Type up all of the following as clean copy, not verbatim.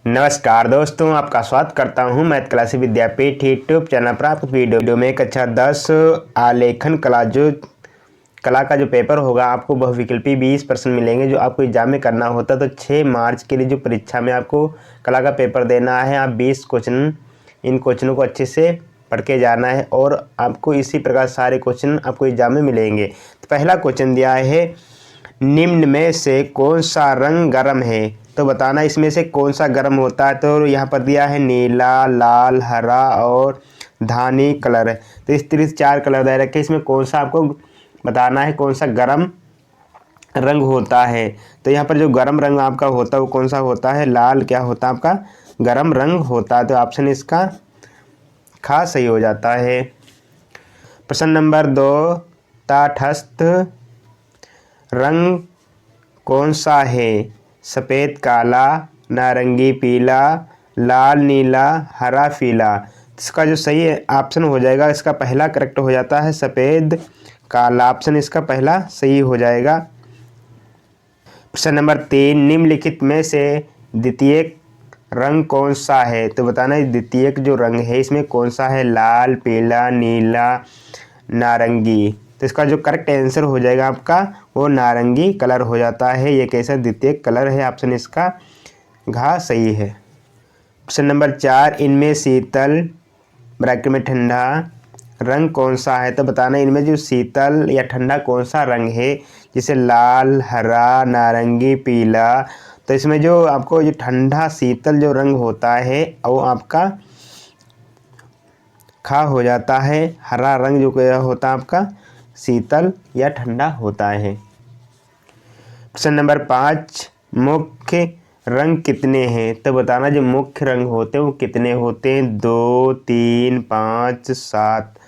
नमस्कार दोस्तों, आपका स्वागत करता हूं मैथ क्लासी विद्यापीठ यूट्यूब चैनल पर। आपको वीडियो में कक्षा 10 आलेखन कला का जो पेपर होगा, आपको बहुविकल्पी 20% मिलेंगे जो आपको एग्जाम में करना होता। तो 6 मार्च के लिए जो परीक्षा में आपको कला का पेपर देना है, आप 20 क्वेश्चन, इन क्वेश्चनों को अच्छे से पढ़ के जाना है और आपको इसी प्रकार सारे क्वेश्चन आपको एग्जाम में मिलेंगे। तो पहला क्वेश्चन दिया है, निम्न में से कौन सा रंग गर्म है? तो बताना इसमें से कौन सा गर्म होता है। तो यहाँ पर दिया है नीला, लाल, हरा और धानी कलर। तो इस तरह से 4 कलर दे रखे, इसमें कौन सा आपको बताना है कौन सा गर्म रंग होता है। तो यहाँ पर जो गर्म रंग आपका होता है वो कौन सा होता है? लाल क्या होता है आपका? गर्म रंग होता है। तो ऑप्शन इसका खा सही हो जाता है। प्रश्न नंबर 2, तटस्थ रंग कौन सा है? सफ़ेद काला, नारंगी पीला, लाल नीला, हरा पीला। इसका जो सही ऑप्शन हो जाएगा, इसका पहला करेक्ट हो जाता है सफ़ेद काला। ऑप्शन इसका पहला सही हो जाएगा। प्रश्न नंबर 3, निम्नलिखित में से द्वितीय रंग कौन सा है? तो बताना द्वितीय जो रंग है इसमें कौन सा है? लाल, पीला, नीला, नारंगी। तो इसका जो करेक्ट आंसर हो जाएगा आपका वो नारंगी कलर हो जाता है। ये कैसा द्वितीय कलर है? ऑप्शन इसका घा सही है। प्रश्न नंबर 4, इनमें शीतल ब्रैकेट में ठंडा रंग कौन सा है? तो बताना इनमें जो शीतल या ठंडा कौन सा रंग है, जैसे लाल, हरा, नारंगी, पीला। तो इसमें जो आपको जो ठंडा शीतल जो रंग होता है वो आपका खा हो जाता है। हरा रंग जो होता है आपका शीतल या ठंडा होता है। प्रश्न नंबर 5, मुख्य रंग कितने हैं? तो बताना जो मुख्य रंग होते हैं वो कितने होते हैं? 2, 3, 5, 7।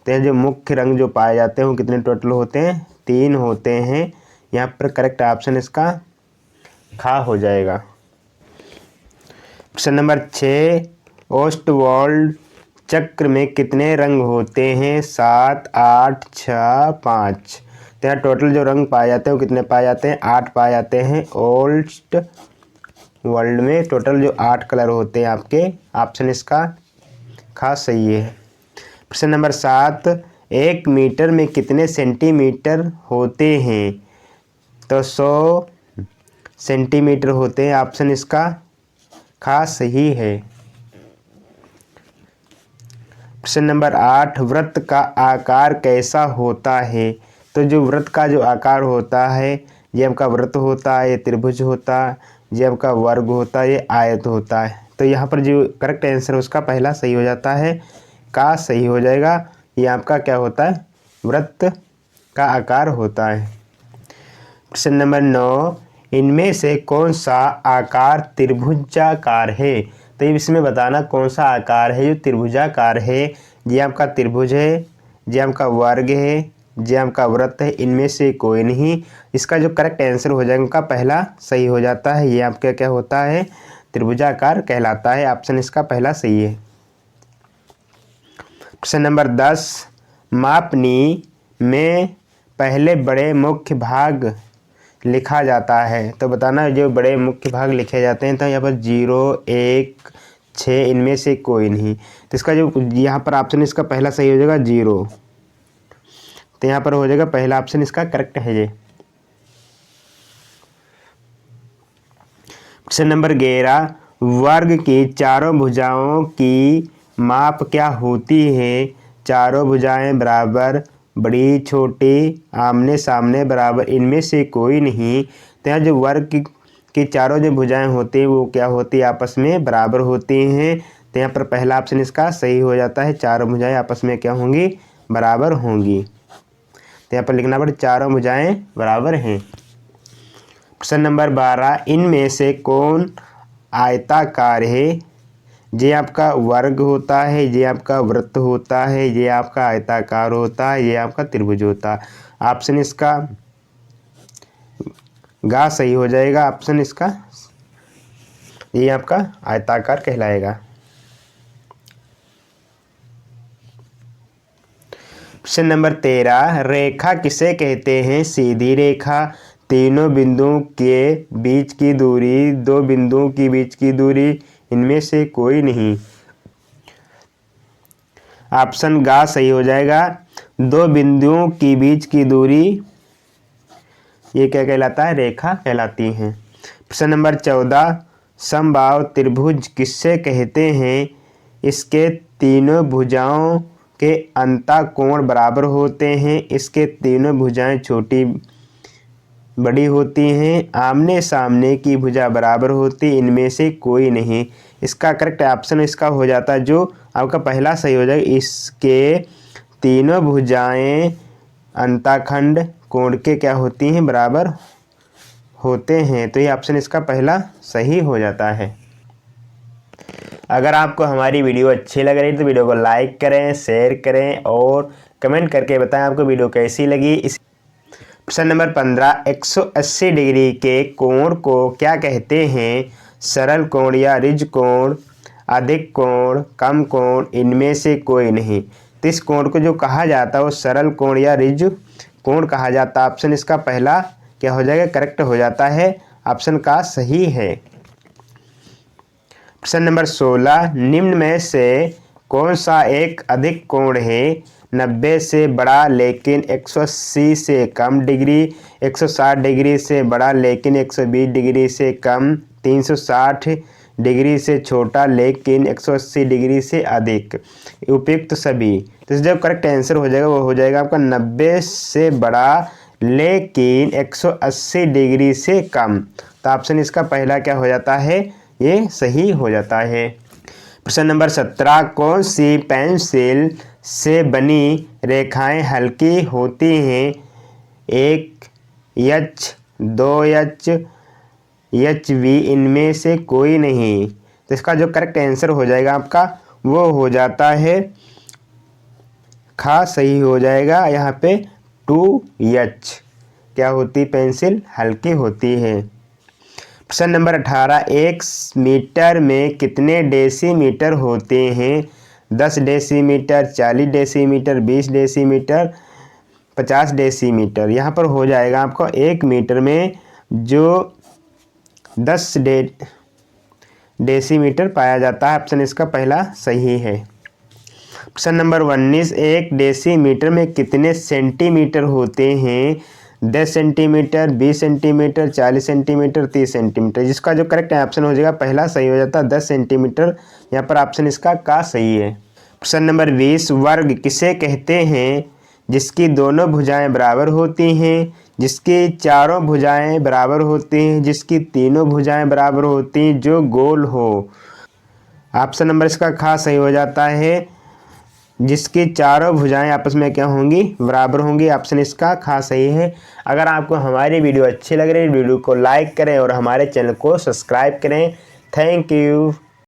तो जो मुख्य रंग जो पाए जाते हैं वो कितने टोटल होते हैं? 3 होते हैं। यहाँ पर करेक्ट ऑप्शन इसका खा हो जाएगा। प्रश्न नंबर 6, ओस्टवाल्ड चक्र में कितने रंग होते हैं? 7, 8, 6, 5। तो यहाँ टोटल जो रंग पाए जाते हैं वो कितने पाए जाते हैं? 8 पाए जाते हैं। ओस्ट वर्ल्ड में टोटल जो 8 कलर होते हैं आपके। ऑप्शन इसका खास सही है। प्रश्न नंबर 7, 1 मीटर में कितने सेंटीमीटर होते हैं? तो 100 सेंटीमीटर होते हैं। ऑप्शन इसका खास सही है। प्रश्न नंबर 8, वृत्त का आकार कैसा होता है? तो जो वृत्त का जो आकार होता है, ये आपका वृत्त होता है, ये त्रिभुज होता है, ये आपका वर्ग होता है, ये आयत होता है। तो यहाँ पर जो करेक्ट आंसर है उसका पहला सही हो जाता है, का सही हो जाएगा। ये आपका क्या होता है? वृत्त का आकार होता है। प्रश्न नंबर 9, इनमें से कौन सा आकार त्रिभुजाकार है? तो इसमें बताना कौन सा आकार है जो त्रिभुजाकार है। ये आपका त्रिभुज है, ये आपका वर्ग है, ये आपका वृत्त है, इनमें से कोई नहीं। इसका जो करेक्ट आंसर हो जाएगा उनका पहला सही हो जाता है। ये आपका क्या होता है? त्रिभुजाकार कहलाता है। ऑप्शन इसका पहला सही है। प्रश्न नंबर 10, मापनी में पहले बड़े मुख्य भाग लिखा जाता है। तो बताना जो बड़े मुख्य भाग लिखे जाते हैं। तो यहाँ पर 0, 1, 6 इनमें से कोई नहीं। तो इसका जो यहाँ पर ऑप्शन इसका पहला सही हो जाएगा 0। तो यहाँ पर हो जाएगा पहला ऑप्शन इसका करेक्ट है ये। प्रश्न नंबर 11, वर्ग की चारों भुजाओं की माप क्या होती है? चारों भुजाएं बराबर, बड़ी, छोटी, आमने सामने, बराबर, इनमें से कोई नहीं। तो यहाँ जो वर्ग की चारों जो भुजाएं होती हैं वो क्या होती है? आपस में बराबर होती हैं। तो यहाँ पर पहला ऑप्शन इसका सही हो जाता है, चारों भुजाएं आपस में क्या होंगी? बराबर होंगी। तो यहाँ पर लिखना पड़े चारों भुजाएं बराबर हैं। प्रश्न नंबर 12, इनमें से कौन आयताकार है? ये आपका वर्ग होता है, ये आपका वृत्त होता है, ये आपका आयताकार होता है, ये आपका त्रिभुज होता है। ऑप्शन इसका गा सही हो जाएगा। ऑप्शन इसका ये आपका आयताकार कहलाएगा। प्रश्न नंबर 13, रेखा किसे कहते हैं? सीधी रेखा, तीनों बिंदुओं के बीच की दूरी, दो बिंदुओं के बीच की दूरी, इनमें से कोई नहीं। ऑप्शन गा सही हो जाएगा। दो बिंदुओं के बीच की दूरी ये क्या कहलाता है? रेखा कहलाती है। प्रश्न नंबर 14, समबाहु त्रिभुज किससे कहते हैं? इसके तीनों भुजाओं के अंतःकोण बराबर होते हैं, इसके तीनों भुजाएं छोटी बड़ी होती हैं, आमने सामने की भुजा बराबर होती, इनमें से कोई नहीं। इसका करेक्ट ऑप्शन इसका हो जाता है जो आपका पहला सही हो जाएगा। इसके तीनों भुजाएं अंतःखंड कोण के क्या होती हैं? बराबर होते हैं। तो ये ऑप्शन इसका पहला सही हो जाता है। अगर आपको हमारी वीडियो अच्छी लग रही है तो वीडियो को लाइक करें, शेयर करें और कमेंट करके बताएं आपको वीडियो कैसी लगी। प्रश्न नंबर 15, 180 डिग्री के कोण को क्या कहते हैं? सरल कोण या रिज कोण, अधिक कोण, कम कोण, इनमें से कोई नहीं। तो इस कोण को जो कहा जाता है वो सरल कोण या रिज कोण कहा जाता है। ऑप्शन इसका पहला क्या हो जाएगा? करेक्ट हो जाता है, ऑप्शन का सही है। प्रश्न नंबर 16, निम्न में से कौन सा एक अधिक कोण है? 90 से बड़ा लेकिन 180 से कम डिग्री, 160 डिग्री से बड़ा लेकिन 120 डिग्री से कम, 360 डिग्री से छोटा लेकिन 180 डिग्री से अधिक, उपयुक्त सभी। तो जो करेक्ट आंसर हो जाएगा वो हो जाएगा आपका 90 से बड़ा लेकिन 180 डिग्री से कम। तो ऑप्शन इसका पहला क्या हो जाता है? ये सही हो जाता है। प्रश्न नंबर 17, कौन सी पेंसिल से बनी रेखाएं हल्की होती हैं? 1H, 2H, HV, इनमें से कोई नहीं। तो इसका जो करेक्ट आंसर हो जाएगा आपका वो हो जाता है खा सही हो जाएगा। यहाँ पे 2H क्या होती? पेंसिल हल्की होती है। प्रश्न नंबर 18, 1 मीटर में कितने डेसीमीटर होते हैं? 10 डेसीमीटर, 40 डेसीमीटर, 20 डेसीमीटर, 50 डेसीमीटर। यहाँ पर हो जाएगा आपको 1 मीटर में जो 10 डेसीमीटर पाया जाता है। ऑप्शन इसका पहला सही है। प्रश्न नंबर 19, 1 डेसीमीटर में कितने सेंटीमीटर होते हैं? 10 सेंटीमीटर, 20 सेंटीमीटर, 40 सेंटीमीटर, 30 सेंटीमीटर। जिसका जो करेक्ट ऑप्शन हो जाएगा पहला सही हो जाता है 10 सेंटीमीटर। यहाँ पर ऑप्शन इसका का सही है। प्रश्न नंबर 20, वर्ग किसे कहते हैं? जिसकी दोनों भुजाएं बराबर होती हैं, जिसकी चारों भुजाएं बराबर होती हैं, जिसकी तीनों भुजाएं बराबर होती हैं, जो गोल हो। ऑप्शन नंबर इसका खा सही हो जाता है जिसकी चारों भुजाएं आपस में क्या होंगी? बराबर होंगी। ऑप्शन इसका खा सही है। अगर आपको हमारी वीडियो अच्छी लग रही है वीडियो को लाइक करें और हमारे चैनल को सब्सक्राइब करें। Thank you.